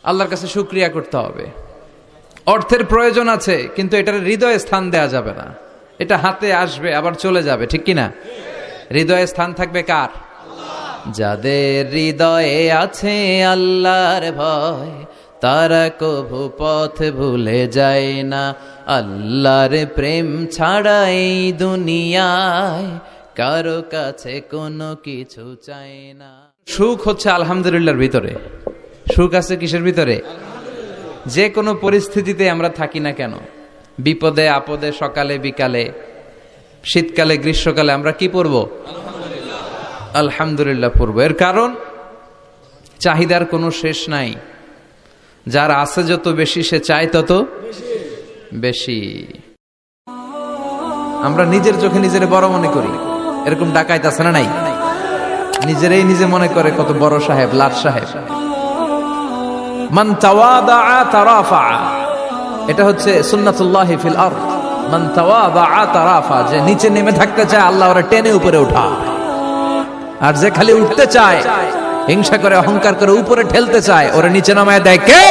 আল্লাহর কাছে শুকরিয়া করতে হবে। অর্থের প্রয়োজন আছে, কিন্তু এটার হৃদয়ে স্থান দেয়া যাবে না। এটা হাতে আসবে আবার চলে যাবে, ঠিক কিনা? হৃদয়ে স্থান থাকবে কার? যাদের হৃদয়ে আছে আল্লাহর ভয়, তারা কভু পথ ভুলে যায় না। আল্লাহর প্রেম ছাড়া এই দুনিয়ায় কারো কাছে কোনো কিছু চায় না। সুখ হচ্ছে আলহামদুলিল্লাহর ভিতরে। সুখ আছে কিসের ভিতরে? যে কোনো পরিস্থিতিতে আমরা থাকি না কেন, বিপদে আপদে, সকালে বিকালে, শীতকালে গ্রীষ্মকালে আমরা কি পড়ব? আলহামদুলিল্লাহ পড়ব। এর কারণ চাহিদার কোনো শেষ নাই। যার আছে যত বেশি, সে চায় তত বেশি। আমরা নিজের চোখে নিজের বড় মনে করি, এরকম ডাকাইত আছে না নাই? নিজেরাই নিজে মনে করে কত বড় সাহেব, লাট সাহেব। মান তাওয়াদা তারাফা, এটা হচ্ছে সুন্নাতুল্লাহি ফিল আরদ। মান তাওয়াদা তারাফা, যে নিচে নেমে থাকতে চায় আল্লাহ ওরা টেনে উপরে উঠা। আর যে খালি উঠতে চায়, হিংসা করে অহংকার করে উপরে ঠেলতে চায়, ওরা নিচে নামায় দেয় কে?